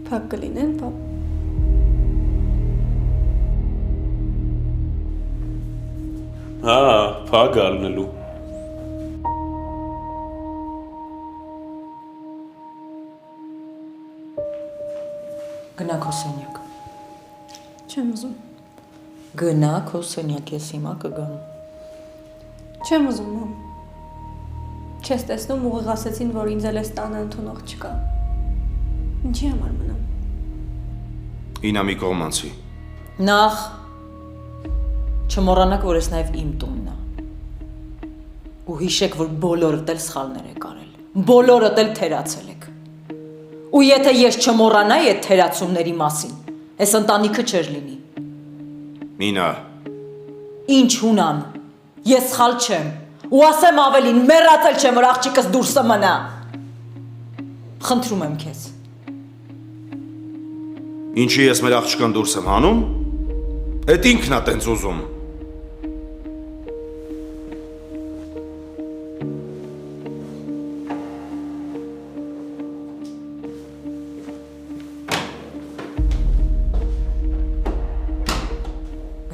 Փակ կլինեն, պապ։ Հա, փակ ալնելու։ Գնա քո սենյակ։ Չեմ ուզում։ Գնա քո սենյակ, ես հիմա կգամ։ Չեմ ուզում, մամ։ Չես տեսնում ուղիղ ասեցին, որ ինձ էլ էս տանը ընդունող չկա։ Ինչի համար մնամ։ Ինա մի կողմանցի։ Նախ չմոռանաք, որ ես նաև իմ տունն է։ Ու հիշեք, որ բոլորդ էլ սխալներ եք արել։ Բոլորդ էլ թերացել եք։ Ու եթե ես չմոռանայի այդ թերացումների մասին, այս ընտանիքը չէր լինի։ Նինա, Ինչ հունան։ Ես սխալ չեմ։ Ու ասեմ ավելին, մեռածել չեմ, որ աղջիկս դուրսը մնա։ Խնդրում եմ քեզ։ ինչի ես մեր աղջկան դուրս եմ հանում, էդ ինքն է տենց ուզում։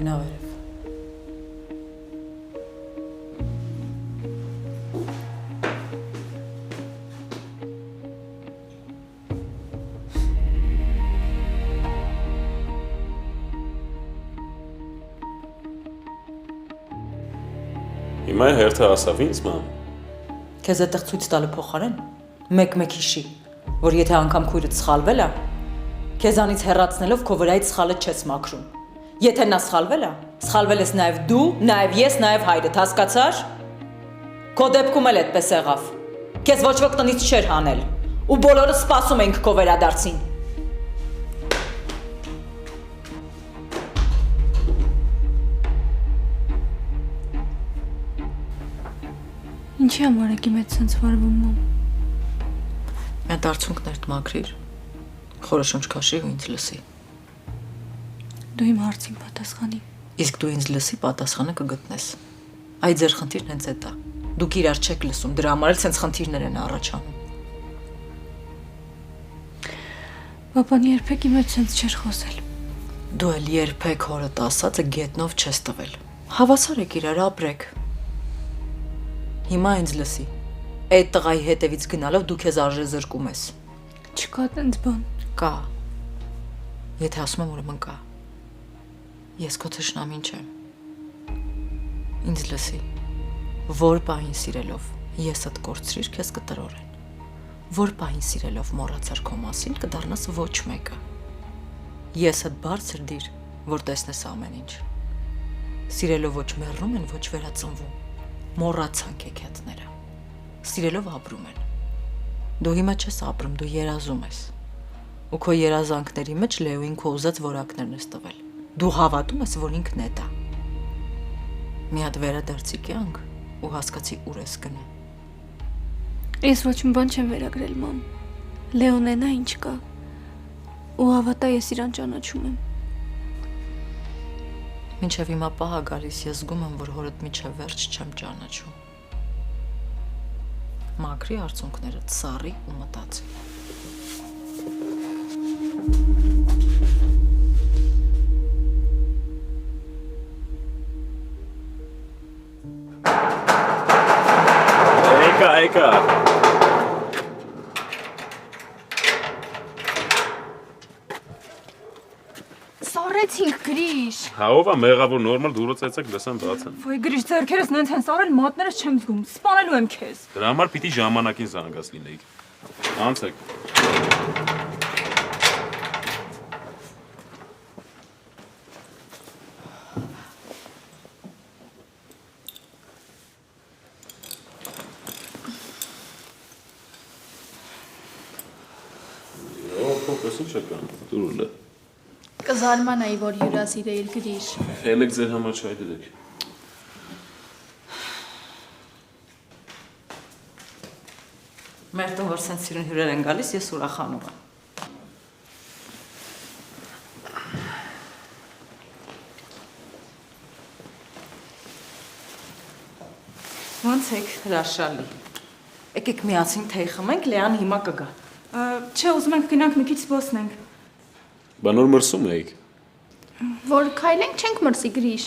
Գնա վերև։ Հիմա հերթը ասավ ինձ, մամ։ Քեզ այդտեղ ցույց տալու փոխարեն մեկ-մեկ հիշի, որ եթե անգամ քույրդ սխալվել է, քեզանից հեռացնելով քո վրայից սխալը չես մաքրում։ Եթե նա սխալվել է, սխալվել ես նաև դու, նաև ես, նաև հայրդ, հասկացար։ Քո դեպքում էլ այդպես եղավ։ Քեզ ոչ ոք տնից չէր հանել, ու բոլորը սպասում ենք քո վերադարձին։ Ինչի համար եք իմ հետ սենց վարվում, մամ։ Այդ արցունքներդ մաքրիր, խորը շունչ քաշի ու ինձ լսի։ Դու իմ հարցին պատասխանի։ Իսկ դու ինձ լսի, պատասխանը կգտնես։ Այդ ձեր խնդիրն հենց էդ է։ Դուք իրար չեք լսում, դրա համար էլ սենց խնդիրներ են առաջանում։ Պապան երբեք իմ հետ սենց չէր խոսել։ Դու էլ երբեք հորդ ասածը գետնով չես տվել։ Հավասար եք իրար ապրեք։ Հիմա ինձ լսի։ Այդ տղայի հետևից գնալով դու քեզ արժե զրկում ես։ Չկա տենց բան։ Կա։ Եթե ասում եմ, ուրեմն կա։ Ես քո թշնամին չեմ։ Ինձ լսի։ Որ պահին սիրելով եսդ կորցրիր, քեզ կտրորեն։ Որ պահին սիրելով մոռացար քո մասին, կդառնաս ոչ մեկը։ Եսդ բարձր դիր, որ տեսնես ամեն ինչ։ Սիրելով ոչ մեռնում են, ոչ վերածնվում։ Մոռացան քեքյատները։ Սիրելով ապրում են։ Դու հիմա չես ապրում, դու երազում ես։ Ու քո երազանքների մեջ Լեոին քո ուզած որակներն ես տվել։ Դու հավատում ես, որ ինքն է դա։ Մի հատ վերադարձի կյանք ու հասկացի ուր ես գնում։ Ես ոչ մի բան չեմ վերագրել, մամ։ Լեոն է նա ինչ կա։ Ու հավատա ես իրան ճանաչում եմ։ Մինչև հիմա պահա գալիս ես զգում եմ, որ հորդ միջև վերջ չեմ ճանաչում։ Մաքրի արցունքները, սառի ու մտածի։ Եկա։ Սառեցինք գրիշ։ Հա ով է մեղավոր նորմալ դուրը ծեցեք լսեմ բացեմ։ Ոյ գրիշ ձեռքերս նենց են սառել, մատներս չեմ զգում։ Սպանելու եմ քեզ։ Դրա համար պիտի ժամանակին զանգած լինեիք։ Անցեք։ Փոքրս ինչ եկա, դուրն է։ Կզարմանայի, որ հյուրասիրեիր գրիշ։ Ելեք ձեր համար չայ դրեք։ Մեր տուն որ սենց սիրուն հյուրեր են գալիս, ես ուրախանում եմ։ Ոնց եք, հրաշալի։ Եկեք միասին թեյ խմենք, Լեան հիմա կգա։ Չէ, ուզում ենք գնանք մի քիչ զբոսնենք։ Բանոր մրսում էիք։ Որ քայլենք չենք մրսի գրիշ։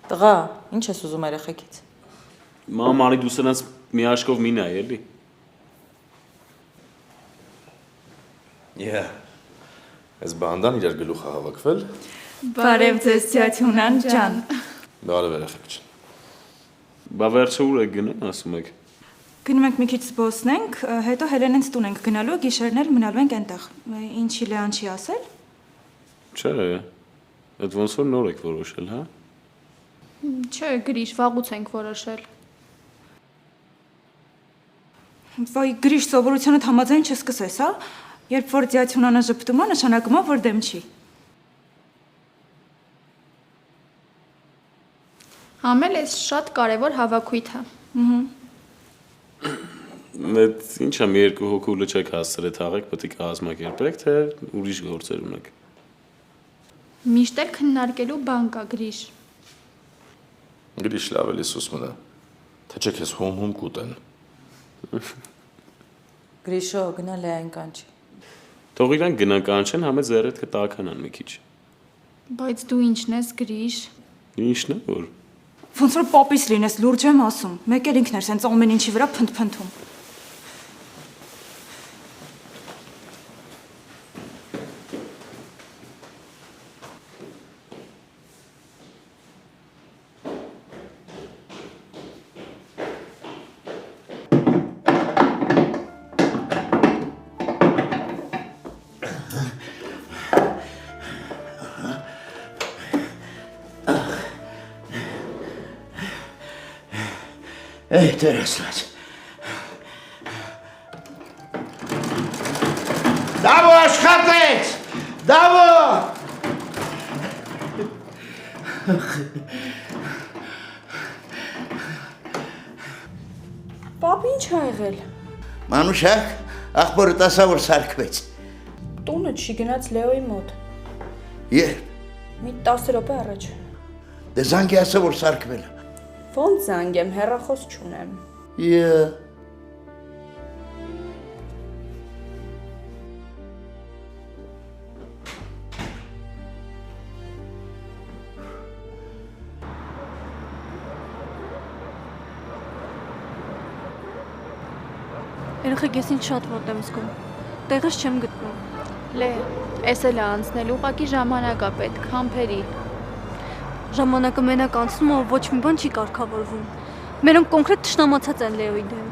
Տղա, ինչ ես ուզում երեխեքից։ Մամանի դու սրանց մի աշկով մի նայ էլի։ Այս բանդան իրար գլուխը հավաքվել։ Բարև ձեզ Թյաթյունան ջան։ Բարև երեխեք ջան։ Բա վերջը ուր եք գնում, ասում եք։ Գնում ենք մի քիչ զբոսնենք, հետո Հելենենց տուն ենք գնալու, գիշերներ մնալու ենք այնտեղ։ Ինչի Լեան չի ասել։ Չէ, այդ ոնց որ նոր եք որոշել, հա։ Չէ, գրիշ, վաղուց ենք որոշել։ Վայ, Գրիշ, սովորությանդ համաձայն չսկսես, հա։ Երբ որ Թյաթյունանը ժպտում է, նշանակում է, որ դեմ չի։ Համել էս շատ կարևոր հավաքույթ է։ Այդ ինչ եմ երկու հոգու լճեք հասցրել թաղեք, պետք է կազմակերպեք, թե ուրիշ գործեր ունեք։ Միշտ էլ քննարկելու բան կա գրիշ։ Գրիշ լավ էլի սուս մնա։ Թե չէ քեզ հում կուտեն։ Գրիշո, գնա Լեային կանչի։ Թող իրանք գնան կանչեն, համե ձեռդ կտականան մի քիչ։ Բայց դու ինչն ես գրիշ։ Ինչն է որ։ Ոնց որ պապիս լինես, լուրջ եմ ասում։ Մեկ էլ ինքն էր սենց ամեն ինչի վրա փնթփնթում։ Эй, Тересլաց։ Դավո աշխատեց։ Դավո։ Պապ, ինչ ա եղել։ Մանուշակ, ախորը տասա որ սարքվեց։ Տունը չի գնաց Լեոյի մոտ։ Երբ։ Մի 10 րոպե առաջ։ Դե զանգի ասա որ սարքվել է։ Ոնց զանգեմ, հեռախոս չունեմ։ Երեխեք, ես ինչ շատ մոտ եմ զգում։ Տեղս չեմ գտնում։ Լե, էս էլ է անցնել, ուղղակի ժամանակ է պետք, համբերի։ Ժամանակը մենակ անցնում է, ոչ մի բան չի կարգավորվում։ Մերոնք կոնկրետ թշնամացած են Լեոյի դեմ։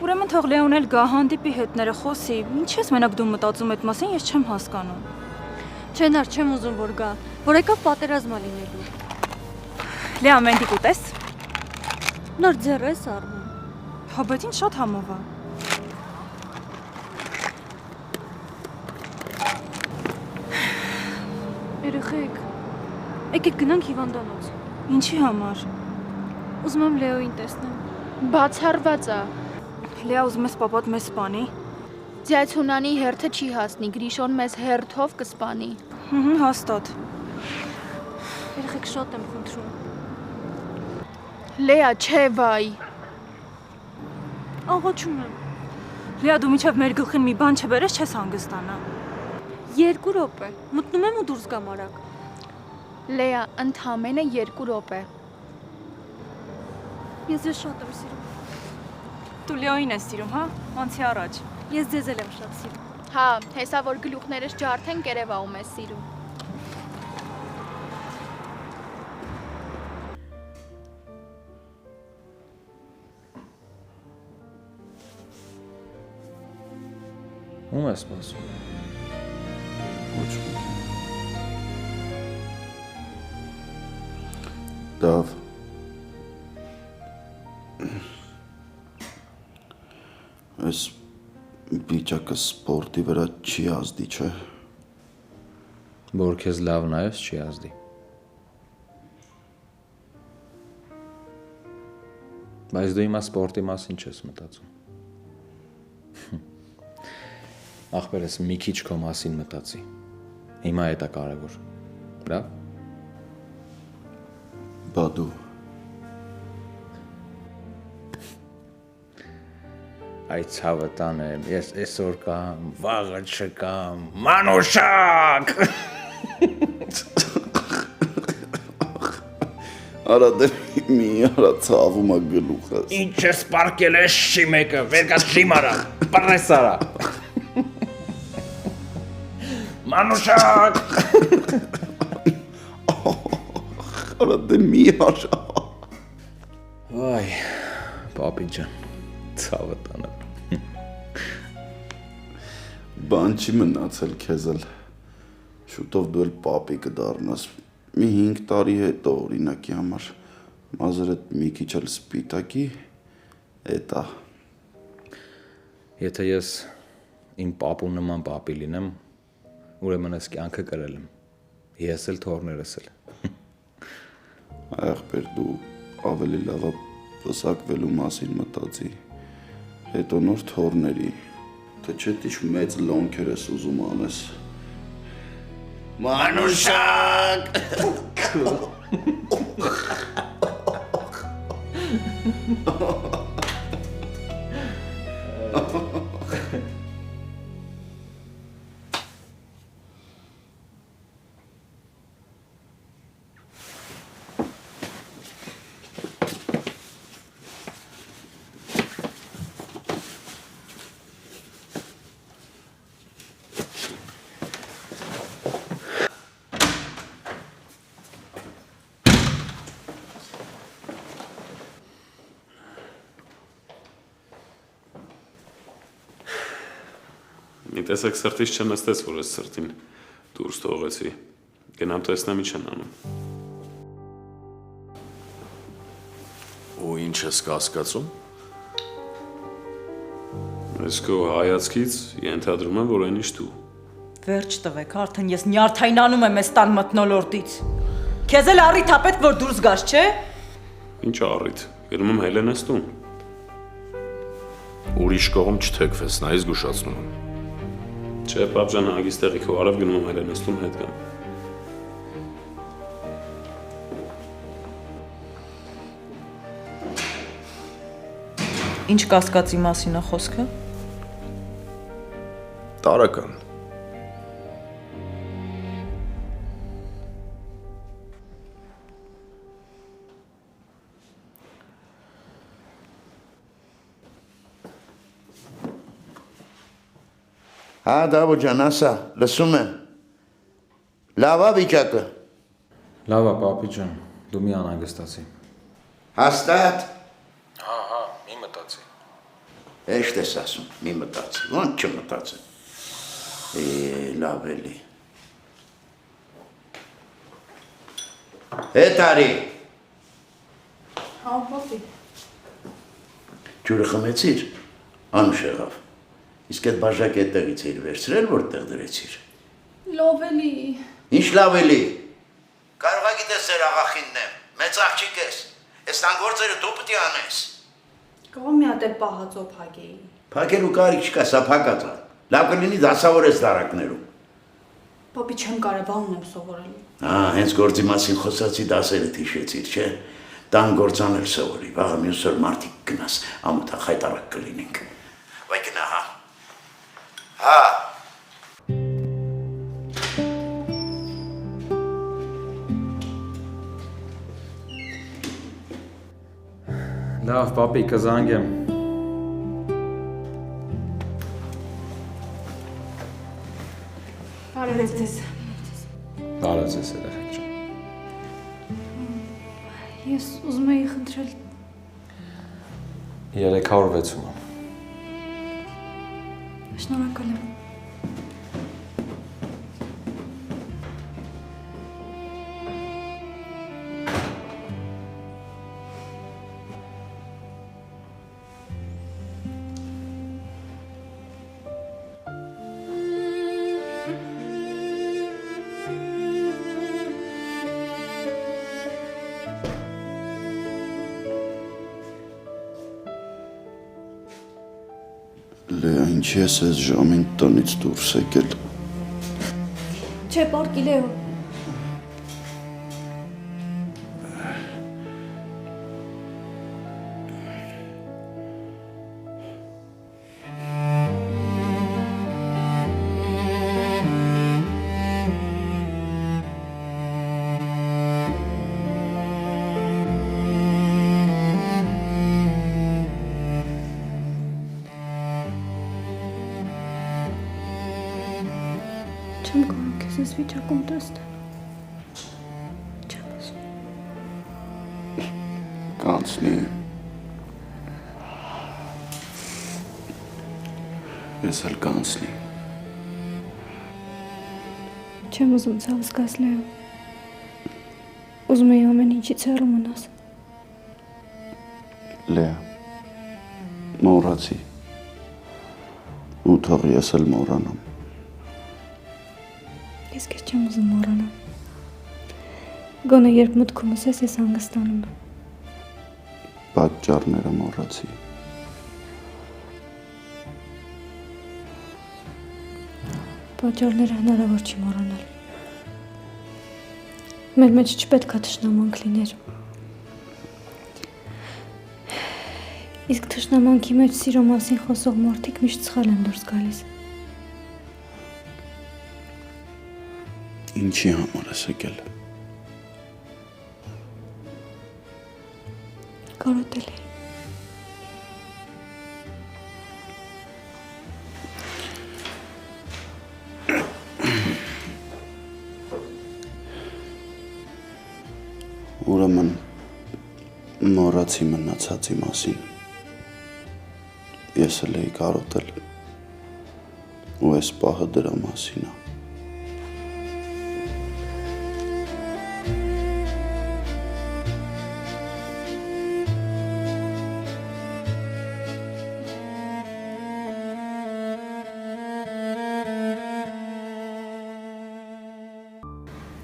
Ուրեմն թող Լեոն էլ գա հանդիպի հետները խոսի։ Ինչ ես մենակ դու մտածում այդ մասին, ես չեմ հասկանում։ Չեն ար, չեմ ուզում որ գա, որ եկավ պատերազմա լինելու։ Լեա, մենտիկ ուտես։ Նոր ձեռ ես առնում։ Հա, բայց ինչ շատ համով է։ Երեխեք, եկեք գնանք հիվանդանոց։ Ինչի համար։ Ուզում եմ Լեոյին տեսնեմ։ Բացառված է։ Լեա, ուզում ես պապատ մեզ սպանի։ Ձյացունանի հերթը չի հասնի, գրիշոն մեզ հերթով կսպանի։ Հաստատ։ Երեխեք, շատ եմ խնդրում։ Լեա, չէ վայ։ Աղաչում եմ։ Լեա, դու միջև մեր գլխին մի բան չբերես, չես հանգստանա։ 2 րոպե։ Մտնում եմ ու դուրս գամ արագ։ Լեա, ընդամենը 2 րոպե։ Ես ձեզ շատ եմ սիրում։ Դու Լեոյին ես սիրում, հա։ Անցի առաջ։ Ես ձեզ էլ եմ շատ սիրում։ Հա, հեսա որ գլուխներս ջարդեն կերևաում ես սիրում։ Ում ես սպասում։ Ոչ ոքի։ Դավ։ Այս վիճակը սպորտի վրա չի ազդի, չէ։ Որ քեզ լավ նայես չի ազդի։ Բայց դու հիմա սպորտի մասին չես մտածում։ Ախպերս մի քիչ քո մասին մտածի։ Հիմա է դա կարևոր։ Բրավ։ Բա դու։ Այ ցավը տանեմ, ես այսօր կամ, վաղը չկամ, Մանուշակ։ Արա դե մի արա ցավում է գլուխս։ Ինչ ես պարկել ես շի մեկը, վերկա շի մարա, պռես արա։ Մանուշակ։ Արա դե մի արա։ Այ, պապի ջան, ցավը տանեմ։ Բան չի մնացել քեզ էլ։ Շուտով դու էլ պապի կդառնաս։ Մի 5 տարի հետո օրինակի համար մազերդ մի քիչ էլ սպիտակի էտա։ Եթե ես իմ պապու նման պապի լինեմ, ուրեմն ես կյանքը կրել եմ։ Ես էլ թորներս էլ։ Ախպեր դու ավելի լավ է պսակվելու մասին մտածի։ Հետո նոր թորների։ Թե չէ դիշ մեծ լոնքեր ես ուզում անես։ Մանուշակ։ Մի տեսակ սրտից չնստեց, որ ես սրտին դուրս թողեցի։ Գնամ տեսնեմ ինչ են անում։ Ու ինչ ես կասկածում։ Ես քո հայացքից ենթադրում եմ, որ այնիշ դու։ Վերջ տվեք, արդեն ես նյարդայնանում եմ այս տան մթնոլորտից։ Քեզ էլ առիթ ա պետք, որ դուրս գաս, չէ՞։ Ինչ առիթ։ Գնում եմ Հելենես տուն։ Ուրիշ կողմ չթեքվես, նա ես զգուշացնում եմ։ Չէ, պապ ջան, հագիստ տեղի քո արավ գնում եմ Հելենես տուն հետ գամ։ Ինչ կասկածի մասին է խոսքը։ Տարական։ Հա, Դավո ջան, ասա, լսում եմ։ Լավ է վիճակը։ Լավ է, պապի ջան, դու մի անհանգստացի։ Հաստատ։ Հա, մի մտածի։ Էշտ ես ասում, մի մտածի, ոնց չմտածի։ Լավ էլի։ Հետ արի։ Հա, պապի։ Ջուրը խմեցիր, անուշ եղավ։ Իսկ այդ բաժակը այդտեղից էիր վերցրել, որտեղ դրեցիր։ Լավ էլի։ Ինչ լավ էլի։ Կարող ա գիտես ձեր աղախինն եմ, մեծ աղջիկ ես։ Այս տան գործերը դու պետք է անես։ Կարող մի հատ էլ պահածո փակեի։ Փակելու կարիք չկա, սա փակած է։ Լավ կլինի դասավորես դարակներում։ Պապի չեմ կարող, բանն եմ սովորելու։ Հենց գործի մասին խոսացի դասերը հիշեցիր, չէ։ Տան գործանել սովորի, վաղը մյուս օր մարդիկ գնաս, ամոթա խայտարակ կլինենք։ Վայ գնա, հա։ Հա։ Լավ, պապի, կզանգեմ։ Բարև ձեզ։ Բարև ձեզ, երեխեք ջան։ Ես ուզում էի խնդրել 360-ում։ Շնորհակալ եմ։ Լեա, ինչ ես այս ժամին տնից դուրս եկել։ Չէ, պարկի Լեո։ Չեմ կարող քեզ այս վիճակում տեսնել։ Չեմ ուզում։ Կանցնի։ Ես էլ կանցնի։ Չեմ ուզում ցավ զգաս Լեո։ Ուզում եի ամեն ինչից հեռու մնաս։ Լեա, մոռացի։ Ու թող ես էլ մոռանամ։ Ես քեզ չեմ ուզում մոռանալ։ Գոնե երբ մտքումս ես հանգստանում եմ։ Պատճառները մոռացի։ Պատճառները հնարավոր չի մոռանալ։ Մեր մեջ չպետք է թշնամանք լիներ։ Իսկ թշնամանքի մեջ սիրո մասին խոսող մարդիկ միշտ սխալ են դուրս գալիս։ Ինչի համար ես եկել։ Կարոտել էի։ Ուրեմն մոռացի մնացածի մասին։ Ես էլ էի կարոտել։ Ու այս պահը դրա մասին է։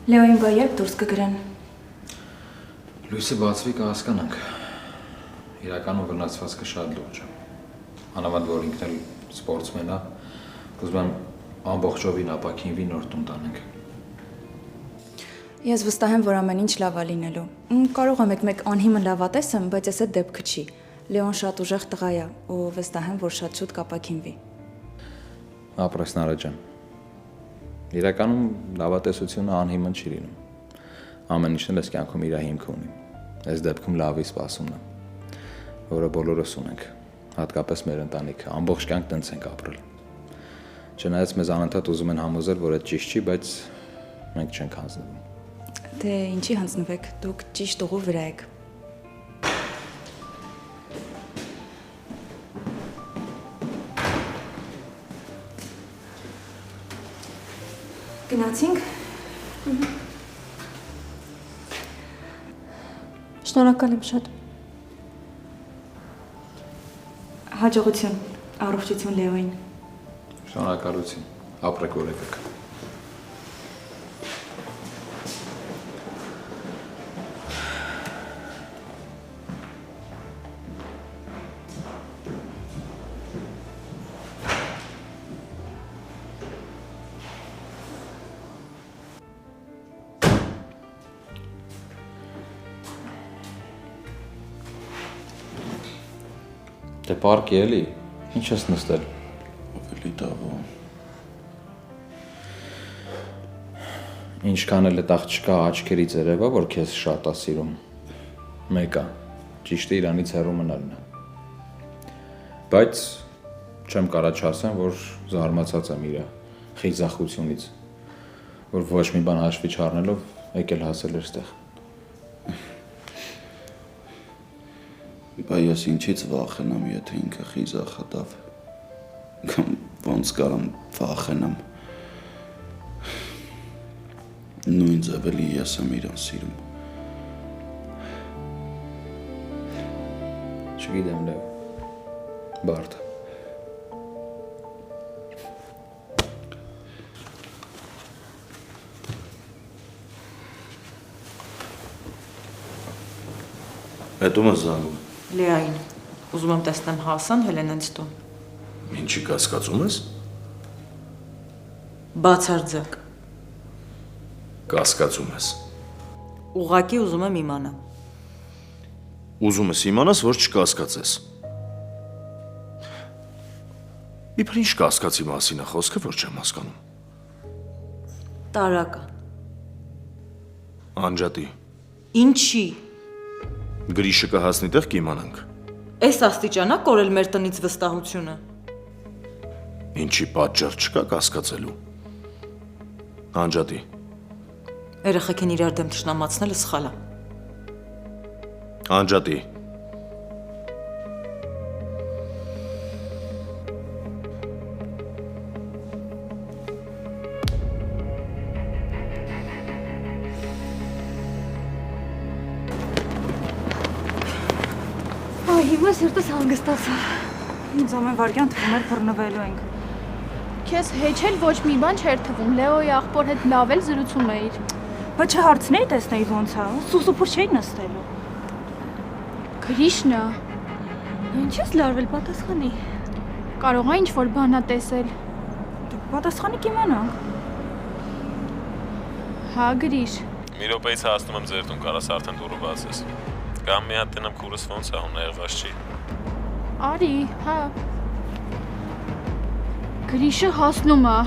Լեոին բա երբ դուրս կգրեն։ Լույսը բացվի կհասկանանք։ Իրականում վնասվածքը շատ լուրջ է։ Անավանդ որ ինքն էլ սպորտսմեն է, ուզում եմ ամբողջովին ապակինվի նոր տուն տանենք։ Ես վստահ եմ, որ ամեն ինչ լավ է լինելու։ Կարող եմ մեկ անհիմն լավատես եմ, բայց ես այդ դեպքը չի։ Լեոն շատ ուժեղ տղա է ու վստահ եմ, որ շատ շուտ կապակինվի։ Ապրես Նարա ջան։ Իրականում լավատեսությունը անհիմն չի լինում։ Ամեն ինչն էլ այս կյանքում իր հիմքը ունի։ Այս դեպքում լավի սպասումն է, որը բոլորս ունենք, հատկապես մեր ընտանիքը, ամբողջ կյանք տենց ենք ապրել։ Չնայած մեզ անընդհատ ուզում են համոզել, որ այդ ճիշտ չի, բայց մենք չենք հանձնվում։ Դե ինչի հանձնվեք, դուք ճիշտ ուղու վրա եք։ Գնացինք։ Շնորհակալ եմ շատ։ Հաջողություն, առողջություն Լեոին։ Շնորհակալություն, ապրեք օրեկեք։ Դե պարկի էլի, ինչ ես նստել։ Ավելի դավո։ Ինչքան էլ այդ աղջկա աչքերի ձերևա, որ քեզ շատ է սիրում։ Մեկը, ճիշտը իրանից հեռու մնալն է։ Բայց չեմ կարա չասեմ, որ զարմացած եմ իր խիզախությունից, որ ոչ մի բան հաշվի չառնելով եկել հասել էր ստեղ։ Բա ես ինչից վախենամ, եթե ինքը խիզախատավ։ Կամ ոնց կարամ վախենամ։ Նույն ձևելի ես եմ իրան սիրում։ Չգիտեմ Լեո։ Բարդ։ Հետո ես զանգում։ Լեային, ուզում եմ տեսնեմ Հասան Հելենենց տուն։ Ինչի կասկածում ես։ Բացարձակ։ Կասկածում ես։ Ուղղակի ուզում եմ իմանալ։ Ուզում ես իմանաս, որ չկասկածես։ Իբր ինչ կասկածի մասին է խոսքը, որ չեմ հասկանում։ Տարական։ Անջատի։ Ինչի։ Գրիշը կհասնի տեղ կիմանանք։ Էս աստիճանա կորել մեր տնից վստահությունը։ Ինչի պատճառ չկա կասկածելու։ Անջատի։ Երեխեքին իրար դեմ թշնամացնելը սխալ է։ Անջատի։ Այ հիմա սրտս հանգստացա։ Ինձ ամեն վարքյան թվում էր բռնվելու ենք։ Քեզ հեչ էլ ոչ մի բան չէր թվում։ Լեոյի աղբոր հետ լավ էլ զրուցում էիր։ Բայց չհարցնեի տեսնեի ոնց է, սուսուփուր չէի նստելու։ Գրիշնա, Ինչ ես լարվել պատասխանի։ կարող է ինչ-որ բանա տեսել։ Դու պատասխանի կիմանանք։ Հա, Գրիշ։ Մի րոպեից հասնում եմ ձեր տուն, կարաս արդեն դուռը բացես։ Կամ մի հատ տնեմ քուրս ոնց է, ու նեղված չի։ Արի, հա։ Գրիշը հասնում է։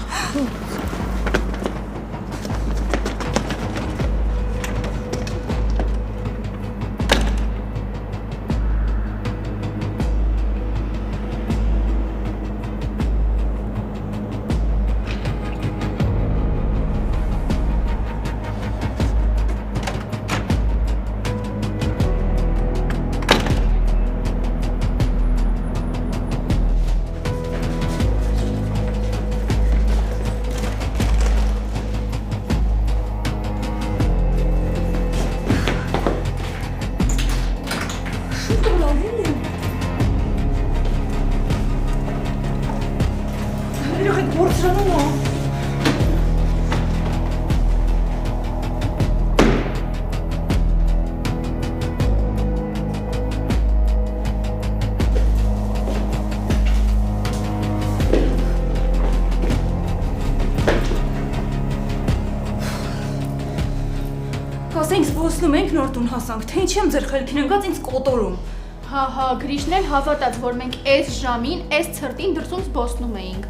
Ասենք զբոսնում ենք նոր տուն հասանք, թե ինչի եմ ձեր խելքին ընկած ինձ կոտորում։ Հա, Գրիշն էլ հավատաց, որ մենք այս ժամին, այս ցրտին դրսում զբոսնում էինք։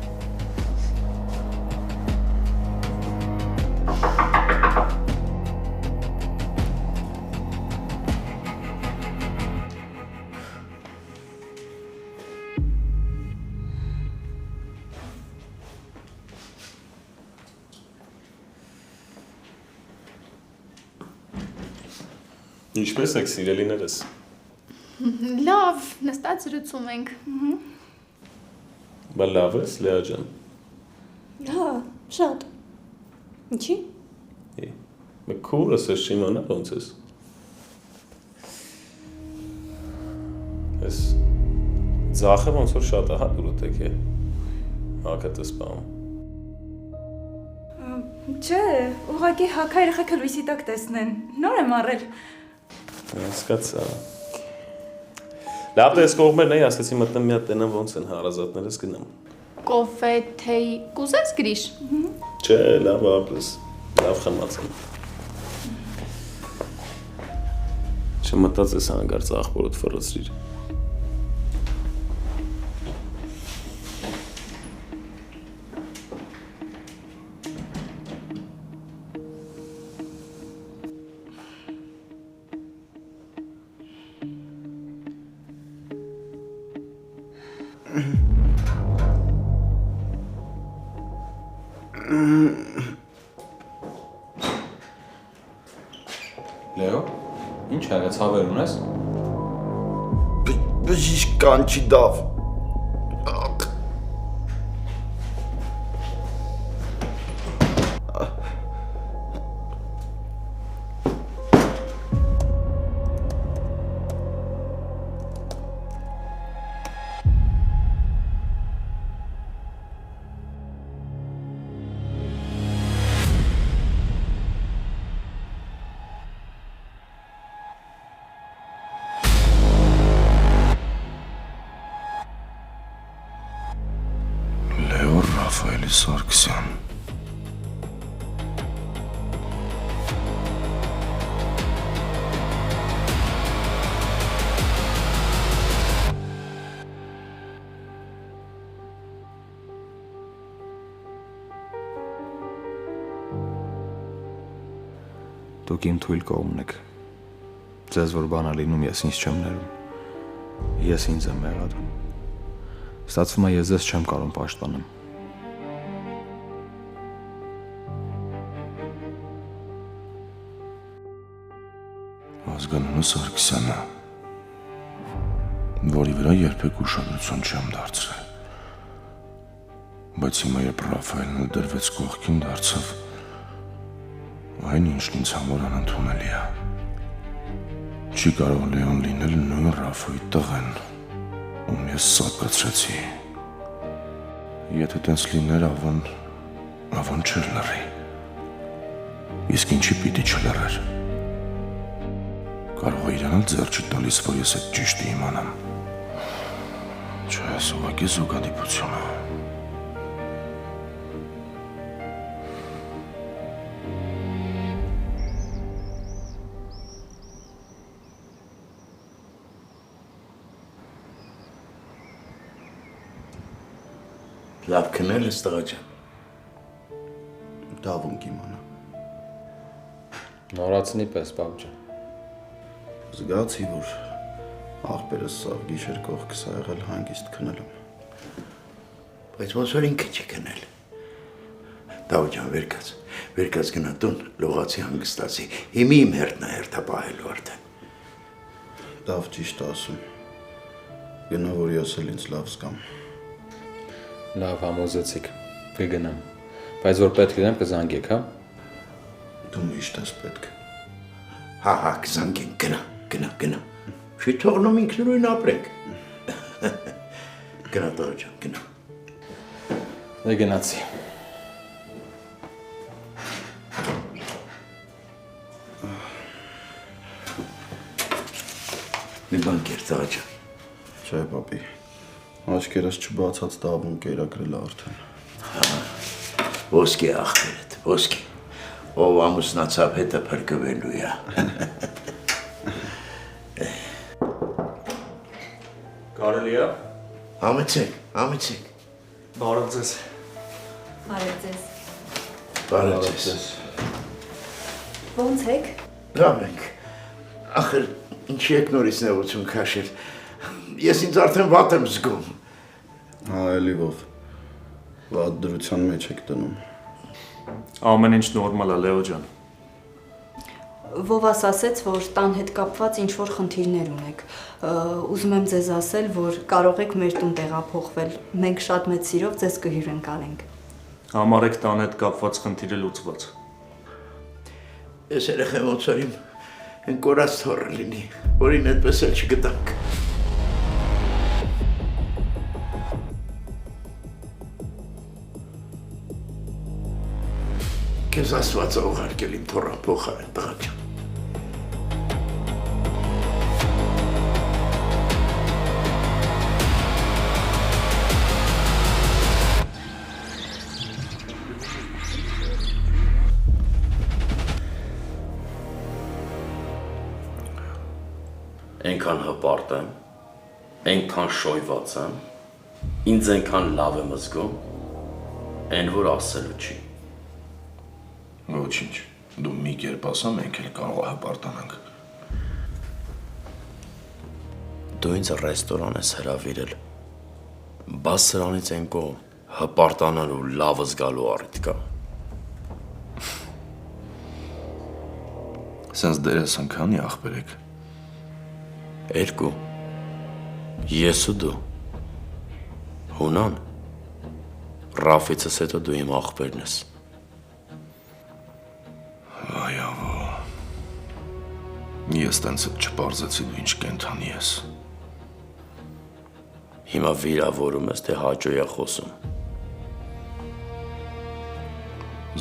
Ինչպես եք, սիրելիներս։ Լավ, նստած զրուցում ենք։ Բա լավ ես, Լեա ջան։ Հա, շատ։ Ինչի՞։ Մեկ քուրս ես չիմանա ոնց ես։ Ես ձախը ոնց որ շատ է, հա դուրը տեքե։ Հակատ է սպանում։ Չէ, ուղղակի հակա երեխեքը լույսի տակ տեսնեն։ Նոր եմ առել։ Հասկացա։ Լավ դες կողմերն էի, ասեցի մտնեմ մի հատ տենամ ոնց են հարազատներս գնամ։ Կոֆե, թեյ, կուզես Գրիշ։ Չէ, լավ ապրես, լավ խմած եմ։ Չմտածես հանգարց աղբորդ ֆռծրիր։ Լեո, ինչ ա, ցավեր ունես։ Բժիշկ կանչի դավ։ Ռաֆայելի Սարգսյան։ Դուք իմ թույլ կողմն եք։ Ձեզ որ բան ա լինում, ես ինձ չեմ ներում։ Ես ինձ եմ մեղադրում։ Ստացվում է ես ձեզ չեմ կարող պաշտպանել։ Ազգանունը Սարգսյանը, որի վրա երբեք ուշադրություն չեմ դարձրել։ Բայց հիմա երբ Ռաֆայելն դրվեց կողքին, դարձավ այն, ինչն ինձ համար անընդունելի է։ Չի կարող Լեոն լինել նույն Ռաֆայի տղեն, ում ես սատկացրեցի։ Եթե տենց լիներ, ավան չէր լռի։ Իսկ ինչի պիտի չլռեր։ Կարող է իրան ձեռ չի տալիս, որ ես այդ ճիշտը իմանամ։ Չէ, այս ուղղակի զուգադիպություն է։ Լավ քնել ես տղա ջան։ Դավոն կիմանա։ Նորացնի պես, պապ ջան։ Զգացի, որ աղբերս սաղ գիշեր կողքս ա եղել հանգիստ քնելում։ Բայց ոնց որ ինքը չի քնել։ Տավ ջան, վերկաց գնա տուն, լողացի հանգստացի։ Հիմի իմ հերթն է հերթապահելու արդեն։ Դավ ճիշտ ասում։ Գնա, որ ես էլ ինձ լավ զգամ։ Լավ համոզեցիք, կգնամ, բայց որ պետք լինեմ կզանգեք, հա։ Դու միշտ ես պետք։ Հա, կզանգենք, գնա։ Չի թողնում ինքնուրույն ապրենք։ Գնա տղա ջան, գնա։ Դե գնացի։ Մի բան կեր տղա ջան։ Չէ, պապի։ Աչքերս չբացած դավուն կերակրել արդեն։ Ոսկի աղբերդ, ոսկի։ Ով ամուսնացավ հետը փրկվելու է։ Կարելի է։ Համեցեք։ Բարև ձեզ։ Բարև ձեզ։ Ոնց եք։ Լավ ենք։ Ախր, ինչի եք նորից նեղություն քաշել։ Ես ինձ արդեն վատ եմ զգում։ Հա, էլի ով։ Վատ դրության մեջ եք դնում։ Ամեն ինչ նորմալ է, Լեո ջան։ Վովաս ասեց, որ տան հետ կապված ինչ-որ խնդիրներ ունեք։ Ուզում եմ ձեզ ասել, որ կարող եք մեր տուն տեղափոխվել։ Մենք շատ մեծ սիրով ձեզ կհյուրընկալենք։ Համարեք տան հետ կապված խնդիրը լուծված։ Ես երեխեմ ոնց որ իմ կորած թոռը լինի, որին այդպես էլ չգտանք։ Քեզ Աստված է ուղարկել իմ թոռան փոխարեն, տղա ջան։ Այնքան հպարտ եմ, այնքան շոյված եմ, ինձ այնքան լավ եմ զգում, այն որ ասելու չի։ Ոչինչ, դու մի կերպ ասա, մենք էլ կարող է հպարտանանք։ Դու ինձ ռեստորան ես հրավիրել, բաս սրանից այն կողմ հպարտանալու լավ զգալու առիթ կա։ Սենց դերես ընքանի աղբեր եք։ Երկու, ես ու դու, հունան, Ռաֆիցս հետո դու իմ աղբերն ես։ Այավո, ես տենց էլ չպարզեցի դու ինչ կենթանի ես։ Հիմա վիրավորում ես, թե հաճո է խոսում։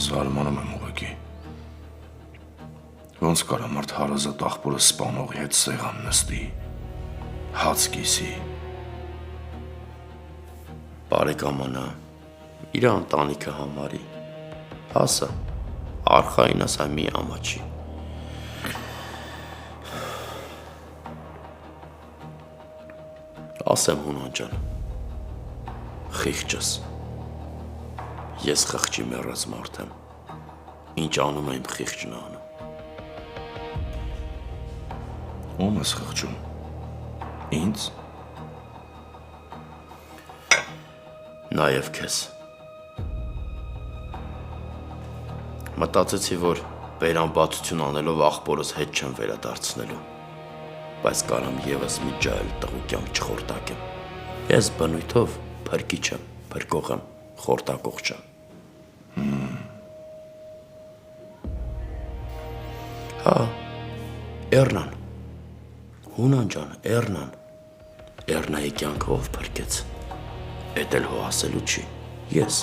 Զարմանում եմ ուղղակի։ Ոնց կարա մարդ հարազատ աղբորը սպանողի հետ սեղան նստի, հաց կիսի։ Բարեկամանա, իր ընտանիքը համարի, ասա, արխային ասա մի ամաչի։ Ասեմ հունան ջան, խիղճս, ես խղճի մեռած մարդ եմ, ինչ անում եմ խիղճն անում։ Ում ես խղճում, ինձ, Նաև քեզ։ Մտածեցի, որ Բերանբացություն անելով աղբորս հետ չեմ վերադարձնելու, բայց կարամ եւս մի ջահել տղու կյանք չխորտակեմ։ Ես բնույթով փրկիչ եմ, փրկող եմ, խորտակող չեմ։ Հա, Էռնան, Հունան ջան, Էռնան, Էռնայի կյանքը ով փրկեց, էդ էլ հո ասելու չի, ես։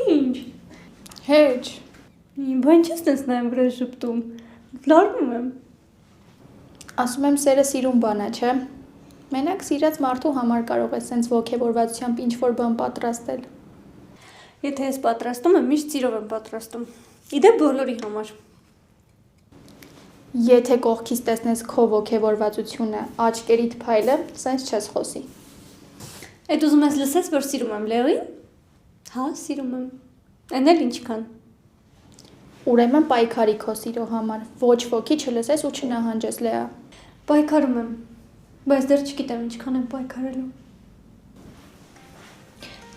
Ինչ։ Հեչ։ Բան չես տեսնայում վրա շպտում։ Լարվում եմ։ Ասում եմ սերը սիրուն բան է, չէ։ Մենակ սիրած մարդու համար կարող է սենց ոգևորվածությամբ ինչ-որ բան պատրաստել։ Եթե ես պատրաստում եմ, միշտ սիրով եմ պատրաստում։ Իդեպ բոլորի համար։ Եթե կողքից տեսնես քո ոգևորվածությունը, աչքերիդ փայլը, սենց չես խոսի։ Այդ ուզում ես լսես, որ սիրում եմ Լեոին։ Հա, սիրում եմ։ Էն էլ ինչքան։ Ուրեմն պայքարի քո սիրո համար, ոչ ոքի չլսես ու չնահանջես Լեա։ Պայքարում եմ, բայց դեռ չգիտեմ ինչքան եմ պայքարելու։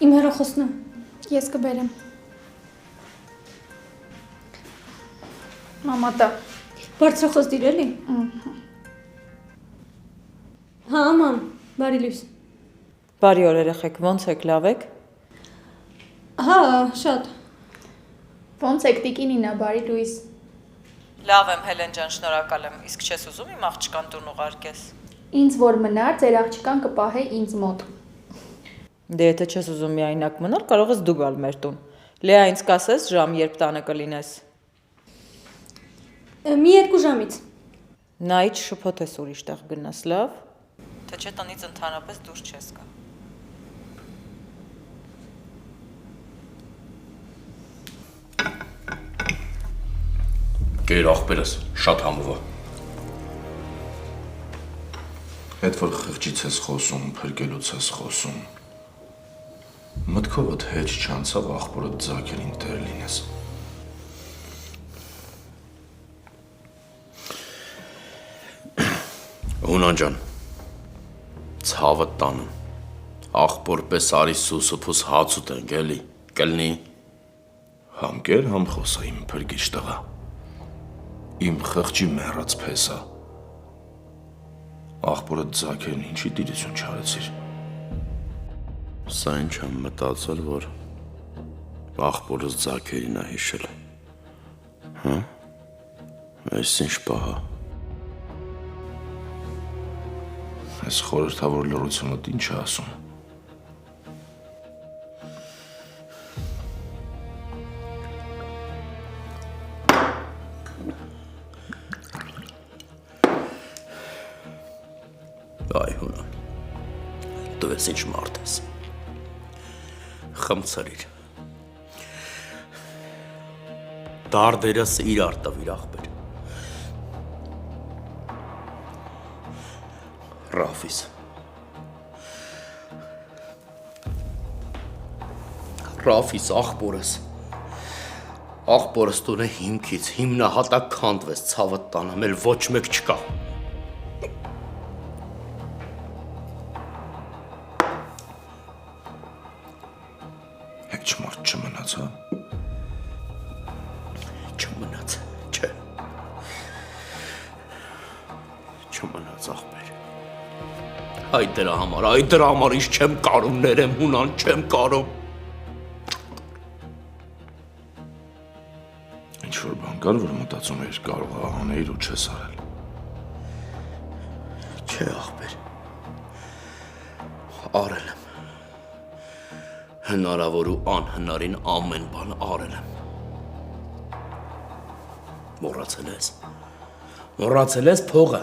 Իմ հեռախոսն է։ Ես կբերեմ։ Մամա տա։ Բարձրախոս դիր էլի։ Հա, մամ, բարի լույս։ Բարի օր երեխեք, ո՞նց եք, լավ եք։ Հա, շատ։ Ոնց եք տիկինինա, բարի լույս։ Լավ եմ, Հելեն ջան, շնորհակալ եմ։ Իսկ չես ուզում իմ աղջկան տուն ուղարկես։ Ինձ որ մնար, ձեր աղջկան կպահե ինձ մոտ։ Դե եթե չես ուզում միայնակ մնալ, կարող ես դու գալ մեր տուն։ Լեա, ինձ կասես ժամ երբ տանը կլինես։ Մի 2 ժամից։ Նայից շփոթես ուրիշ տեղ գնաս, լավ։ Թե չէ տնից ընդհանրապես դուրս չես գա։ Կեր աղբերս, շատ համովա։ Այդ որ խղճից ես խոսում, փրկելուց ես խոսում։ Մտքովդ հեչ չանցավ աղբորդ ձակերին տեր լինես։ Հունան ջան, ցավը տանը, աղբոր պես արի սուսուփուս հաց ուտենք էլի, կլնի։ Համ կեր, համ խոսա իմ փրկիչ տղա։ Իմ խղճի մեռած փեսա։ Աղբորդ ձակերին ինչի դիրություն չարեցիր։ Սա ինչ եմ մտածել, որ աղբորս ձակերին է հիշել։ Հա, այս ինչ պահա։ Այս խորհրդավոր լռությունդ ինչ է ասում։ Այ հունան, դու ես ինչ մարդ ես, խմցրիր, դարդերս իրար տվիր աղբեր, Ռաֆիս աղբորս տունը հիմքից, հիմնահատակ քանդվես ցավդ տանեմ, էլ ոչ մեկ չկա։ Հեչ մարդ չմնաց, հա։ Չմնաց, չէ։ Չմնաց աղբեր։ Այ դրա համար ինչ չեմ կարում ներեմ հունան, չեմ կարում։ Ինչ-որ բան կար, որ մտածում էիր կարող է անեիր ու չես արել։ Չէ աղբեր, արել եմ։ Հնարավոր ու անհնարին ամեն բան արել եմ։ Մոռացել ես փողը։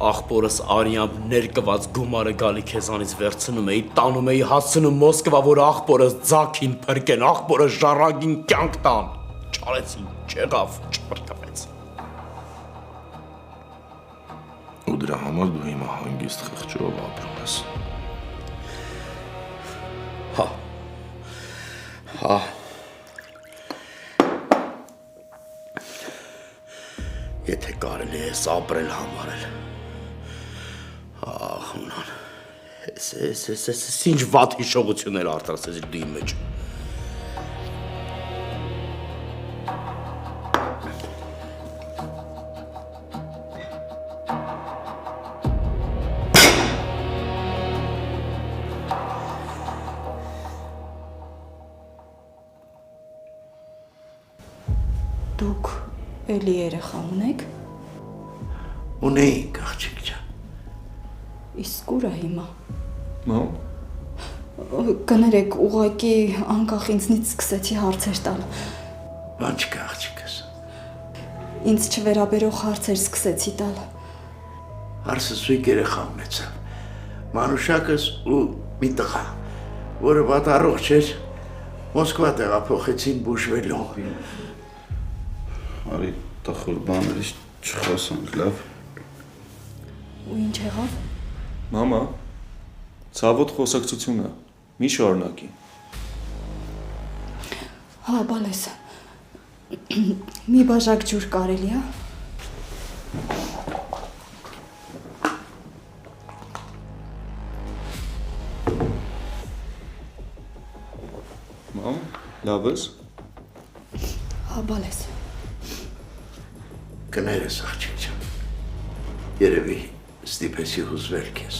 Աղբորս արյամբ ներկված գումարը գալի քեզանից վերցնում էի, տանում էի հասցնում Մոսկվա, որ աղբորս ձակին փրկեն, աղբորս ժառանգին կյանք տան։ Չարեցին, չեղավ, չպրկվեց։ դրա համար դու հիմա հանգիստ խղճով ապրում ես։ Հա։ Եթե կարելի է ապրել համարել։ Ահ, ունան։ Ես ինչ վատ հիշողություններ արտասեցիր դու իմ մեջ։ Դուք էլի երեխա ունեք։ Ունեինք աղջիկ ջան։ Իսկ ուր է հիմա։ Մամ, Կներեք, ուղղակի անկախ ինձնից սկսեցի հարցեր տալ։ Բան չկա աղջիկս։ Ինձ չվերաբերող հարցեր սկսեցի տալ։ Հարսը սույկ երեխա ունեցավ։ Մանուշակս ու մի տղա, որը վատառողջ էր, Մոսկվա տեղափոխեցին բուժվելու։ Արի տխուր բաներից չխոսանք, լավ։ Ու ինչ եղավ։ մամա, ցավոտ խոսակցությունը մի շարունակի։ Հա, բալես։ Մի բաժակ ջուր կարելի է։ Մամ, լավ ես։ Հա, բալես։ Կներես աղջիկ ջան։ Երևի ստիպեցի հուզվել քեզ։